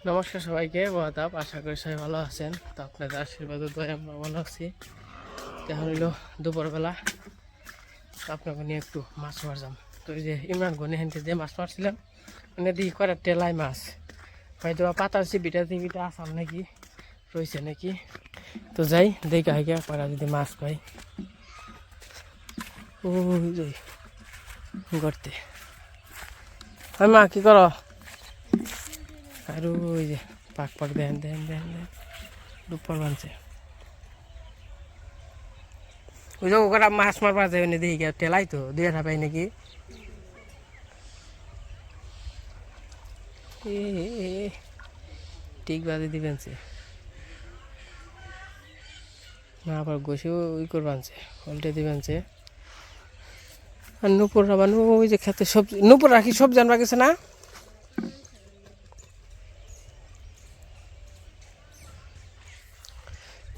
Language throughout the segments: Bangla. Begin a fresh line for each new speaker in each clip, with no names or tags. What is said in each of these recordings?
নমস্কার সবাইকে ওয়াদাব, আশা করি সবাই ভালো আছেন। তো আপনাদের আশীর্বাদ দয় আমরা ভালো আছি। এখন হইলো দুপুরবেলা, তো আপনাকে নিয়ে একটু মাছ মারলাম। তো এই যে ইমরান গনি হেনতে যে মাছ মারছিলাম মানে দিই করে টেলাই মাছ হয়তো পাতার চিবিটা টিভিটা আসাম নাকি রয়েছে নাকি। তো যাই দেখা হাইকা করা যদি মাছ পাই ওই করতে হয় মা কি করো। আর ওই যে পাক পাক দেন দেন দেন দেন দুপুর বানছে ওই যে ওরা মাছ মারবা যায় না দেখি টেলাই তো দিয়ে পাই নাকি। এ ঠিক বাজে দিবেন সে না আবার গোসেও ওই করবানছে উল্টে দিবেন সে। আর নুপুর আবার ওই যে খেতে সবজি নুপুর রাখি সব জানবা গেছে না।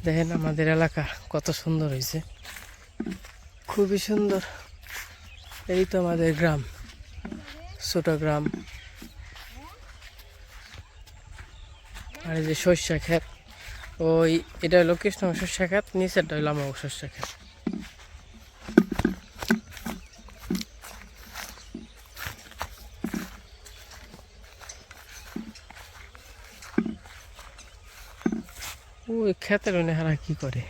দেখেন আমাদের এলাকা কত সুন্দর হয়েছে, খুবই সুন্দর। এই তো আমাদের গ্রাম, ছোট গ্রাম। আর এই যে সর্ষা ক্ষেত, ওই এটা হলো কৃষ্ণ সর্ষা ক্ষেত, নিচেরটা হইলো আমার সর্ষা ক্ষেত। ওই ক্ষেতের হারা কি করে।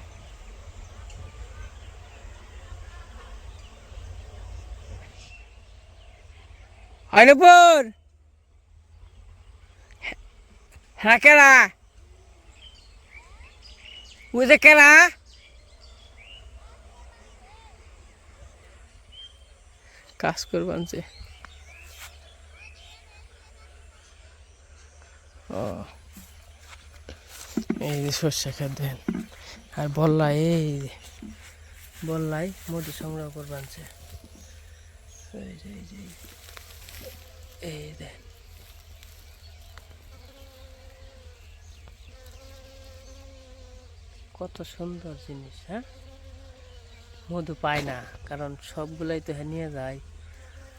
আইনপুর হ্যাঁ কেরা ওই যে কেরা কাজ করবানছে। ও এই যে সর্ষা ক্ষেত দেন আর বল্লাই, এই যে বল্লাই মধু সংগ্রহ করবানছে। এই যে এই যে এই দেন কত সুন্দর জিনিস। হ্যাঁ মধু পায় না, কারণ সবগুলাই তো হ্যাঁ নিয়ে যায়।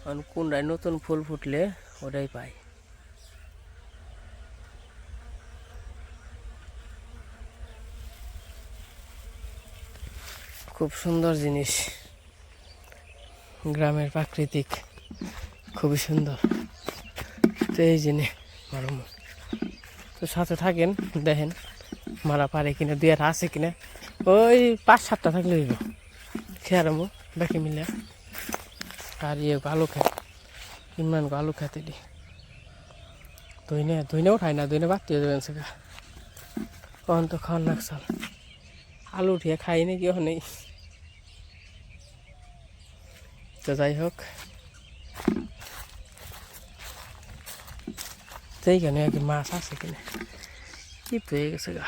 কারণ কোনটায় নতুন ফুল ফুটলে ওটাই পায়। খুব সুন্দর জিনিস, গ্রামের প্রাকৃতিক খুবই সুন্দর। তো এই জিনিস মারম, তো সাথে থাকেন দেখেন মারা পারে কিনা, দুই একটা আছে কিনা। ওই 5-7টা থাকলে হইব খেয়ারামো বাকি মিলে। আর ইয়ে আলু খায় ইমরান আলু খাতে দি দইনেও খায় না, দইনে বাদ দিয়ে দেবেন সেটা কখন তো খাওয়ার নাকসাল আলু উঠিয়ে খাই নাকি ওখানেই। তো যাই হোক সেইখানে আর কি মাছ আছে কিনা কি পেয়ে গেছে গা,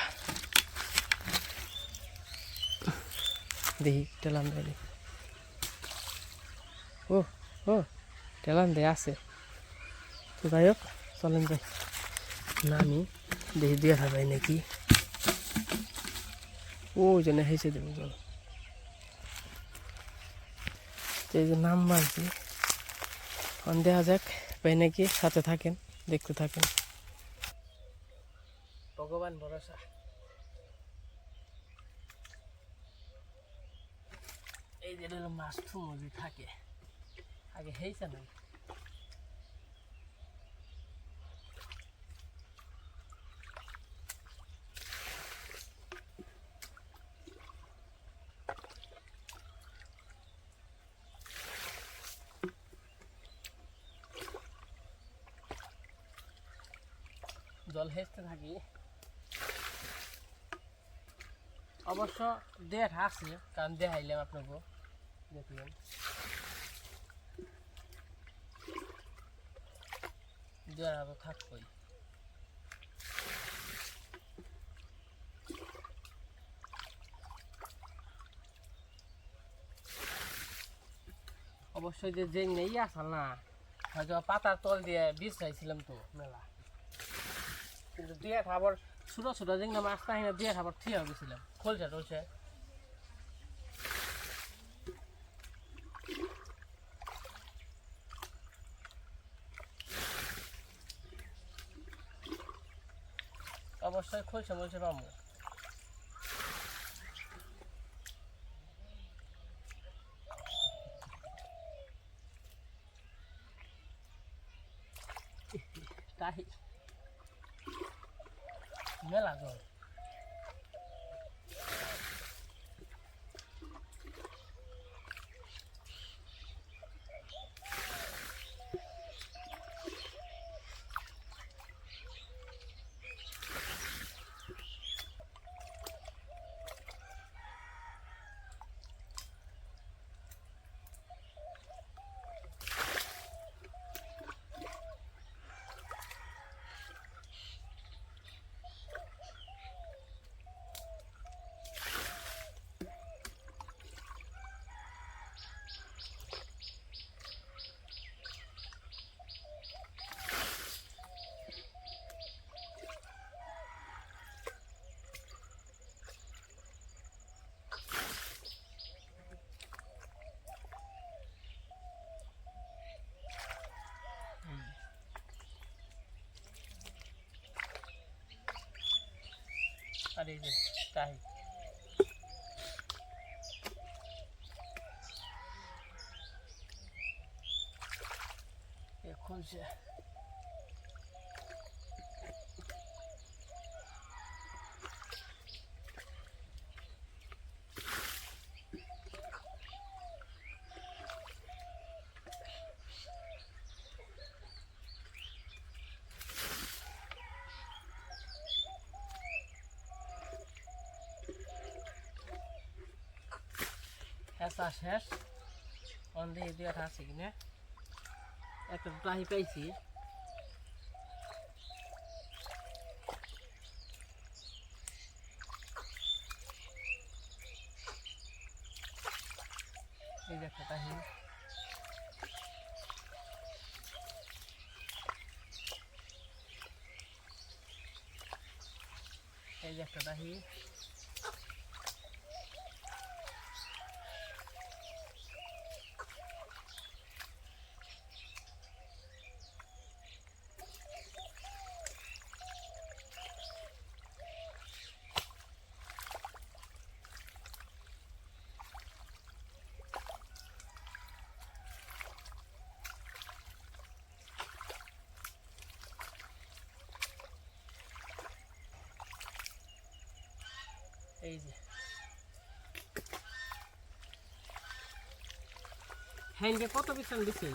দেখি টেলাম দেয়। ও ও টেলাম দেয় আছে। তো যাই হোক চলেন যাই না, আমি দেখি দিয়ে যাই নাকি। ও জন্য হেসে দেবো চল। এই যে নাম মারছি দেখা যাক পাই নাকি, সাথে থাকেন দেখতে থাকেন। ভগবান ভরসা। এই যে মাছ থুমুজি থাকে আগে হেইছে না। জল হেসতে থাকি, অবশ্য দেড় আছে কারণ দেখাইলাম আপনাকে, দেখলেন দেড় হাতে থাকবই। অবশ্যই যে নেই আসাল না, হয়তো পাতার তল দিয়ে বীজ চাইছিলাম তো মেলা, কিন্তু দিয়ে খাবার ছোট ছোট যেগুলো মাছ পাই না দিয়ে খাবার ঠিক গেছিলাম খোলছে টলছে। অবশ্যই খোলসা মোলসা পাবো। তাই মেলা জল আর এই যে তাই খুলছে। হেঁচা শেষ অন্ধে দিয়ে আছে কিনা একটা টাহি পাইছি। এই যে একটা টাহি এই যে একটা টাহি এই যে হ্যাঁ কত বিছান দিচ্ছে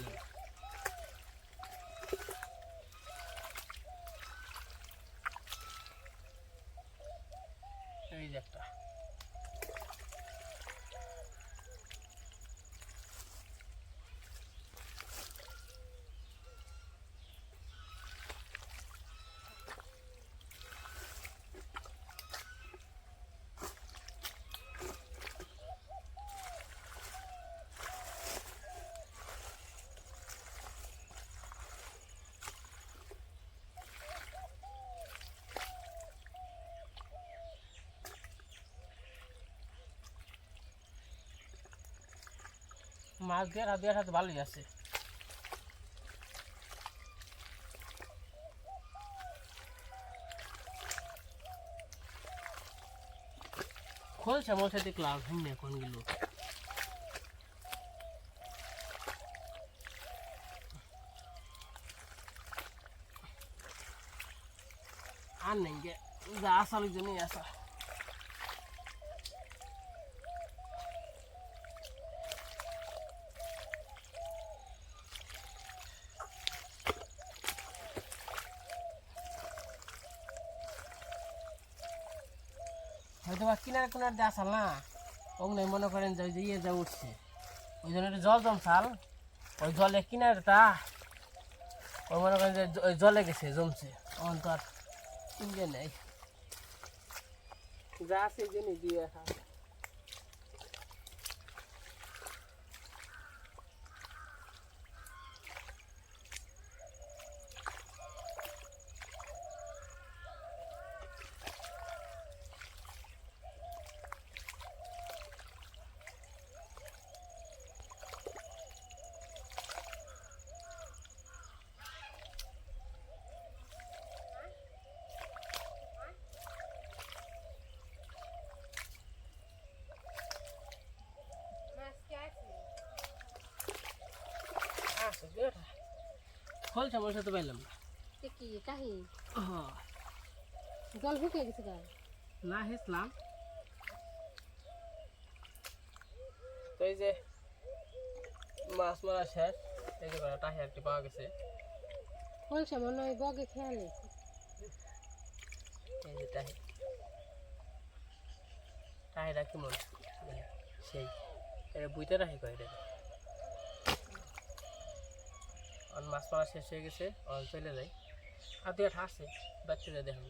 এই যে একটা মাছ দেওয়ার হাতে ভালোই আছে। খোলসা মোলসা দেখলাম হ্যাঁ কোনগুলো আর নেই যা আসার জন্যই আসা। হয়তো বা কিনারে কিনারে দিয়ে আসাল না ওগুলো মনে করেন যে ইয়ে যা উঠছে ওই জন্য জল জমছাল ওই জলে কিনারেটা ওই মনে করেন যে ওই জলে গেছে জমছে তখন তো আর কিনবে নেই যা আছে এই জন্যই দিয়ে আসা। খোলসা মোলসা তো পাইলাম না।
কি কাহি
হ্যাঁ
জল শুকিয়ে গেছে গা
না হেসলাম। তো এই যে মাছ মারা শেষ, এই যে টাহি একটি পাওয়া গেছে।
খোলসা মনে হয় বগে খেয়ালে
এই যে টাহি, টাহিটা কেমন সেই এটা বুইতে রাখি কয় এটা। আর মাছ মারা শেষ হয়ে গেছে, অল চলে যায়। আর দুই একটা আছে বাচ্চারা দেখুন।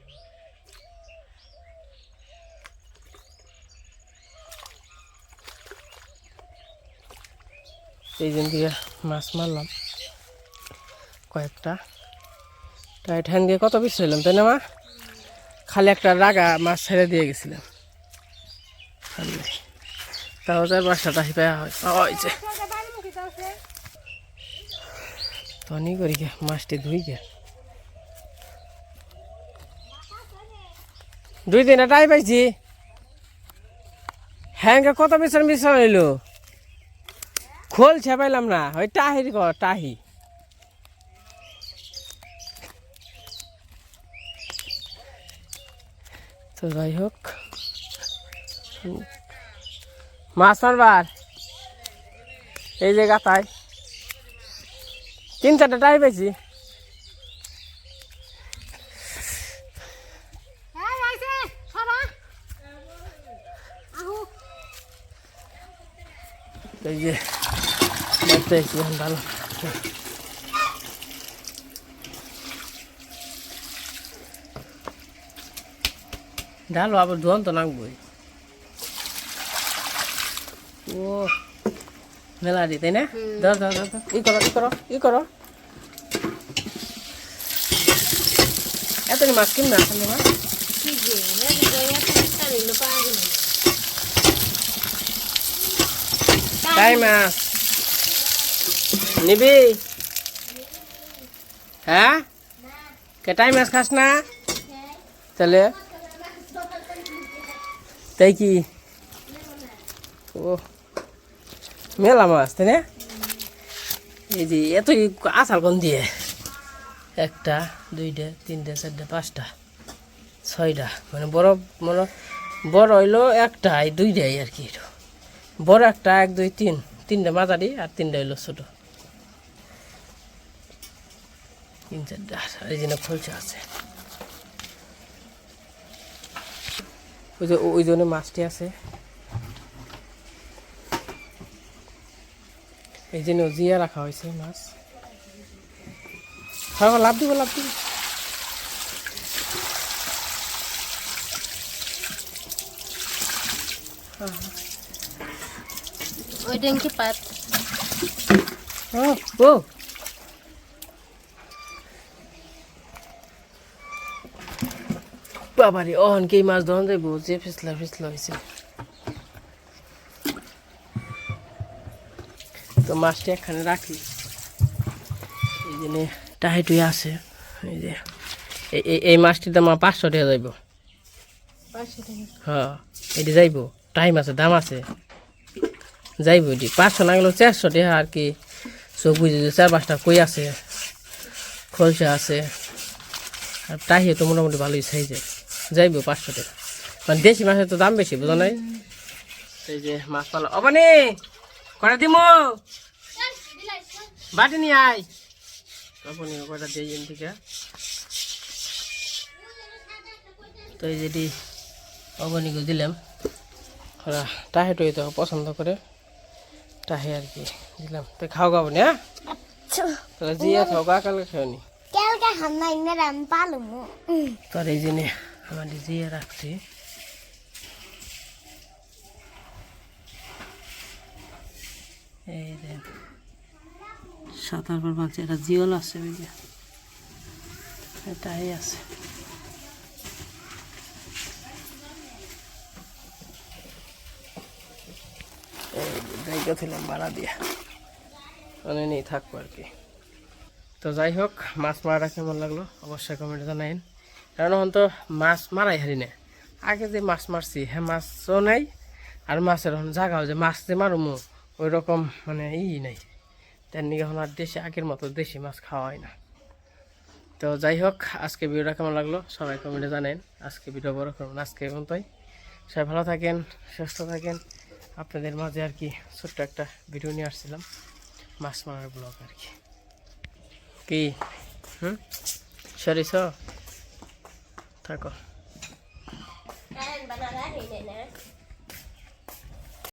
এই দিন দিয়ে মাছ মারলাম কয়েকটা, তাই ঠ্যাং দিয়ে কত পিস ছিলাম তাই না মা? খালি একটা রাগা মাছ ছেড়ে দিয়ে গেছিলাম, তাও তার বাসাটা হিপায়া হয়েছে। তনি করি গে মাছটি ধুই গে, 2-3টা টাই পাইছি। হ্যাঁ কত মিশ্রণ মিশ্রণ হইলো, খোল ছেপাইলাম না, ওই টাহির কর টাহি। তো যাই হোক মাছ মারবার এই যে গাতায় 3-4টা টাই পাইছি। এই যে দেখতে ভালো ডালো আবার ধোন তো নাকবই। ও মেলা দি তাই না? ধর ধর ধর ই করো ই করো ই করো। এত মাছ কিনবে আসলে মা? তাই মাছ নিবি? হ্যাঁ কে টাই মাছ খাস না? তাহলে তাই কি? ও মেলা মাছ তাই না? এই যে এতই আসাল কোন দিয়ে 1টা 2টা 3টা 4টা 5টা 6টা মানে বড় মানে বড় হইলো 1টাই 2টাই আর কি। বড় একটা 1 2 3 3টা মাঝারি আর 3টা হইলো ছোট 3-4টা। এই জন্য খোলসা আছে, ওই যে ওই জন্য মাছটি আছে, এই জন্য জিয়া রাখা হয়েছে মাছ। হ্যাঁ লাভ দিব লাভ দিব।
ওই ডেঙ্কি পাত
ও বাবারে অহন কি মাছ ধরন যাইব, যে ফিসলা ফিসলা হয়েছে। তো মাছটি এখানে রাখি, এই জন্য টাহি টুই আছে। এই যে এই মাছটির দাম 500 টাকা যাইব। হ্যাঁ এটি যাইব, টাইম আছে দাম আছে যাইব। এটি 500 না গেলেও 400 টাকা আর কি। চোখ বুঝে 4-5টা কই আছে, খোলসা আছে, আর টাহিও তো মোটামুটি ভালোই সাইজে যাইব 500 টাকা। মানে দেশি মাছের তো দাম বেশি বুঝো নাই। এই যে মাছ পালা অবানি কটা দিম, বাটি নিয়ে আয় অবানি কটা দিয়ে থেকে। তো এই যেটি অবানিকে দিলাম, ওরা টাহেটুই তো পছন্দ করে, টাহে আর কি দিলাম। তো খাও গাবো না? তাহলে জিয়া খাও গা কালকে খাও নি? তোর এই জন্য আমার জিয়া রাখছি। এই যে 7-8 বাজছে, এটা জিওল আছে ওই যে এটাই আছে। জায়গা ছিলাম ভাড়া দিয়ে মানে নেই থাকবো আর কি। তো যাই হোক মাছ মারাটা কেমন লাগলো অবশ্যই কমেন্টে জানাইন। কারণ এখন তো মাছ মারাই হারি না, আগে যে মাছ মারছি হ্যাঁ মাছও নাই, আর মাছের এখন জায়গাও যে মাছ যে মারুমো ওই রকম মানে নাই। তার নিয়ে এখন আর দেশে আগের মতো দেশি মাছ খাওয়া হয় না। তো যাই হোক, আজকে ভিডিওটা কেমন লাগলো সবাই কমেন্টে জানেন। আজকে ভিডিও বড় করুন, আজকে এখন তাই সবাই ভালো থাকেন, সুস্থ থাকেন। আপনাদের মাঝে আর কি ছোট্ট একটা ভিডিও নিয়ে আসছিলাম, মাছ মারার ব্লগ আর কি। কি সরিস থাকো।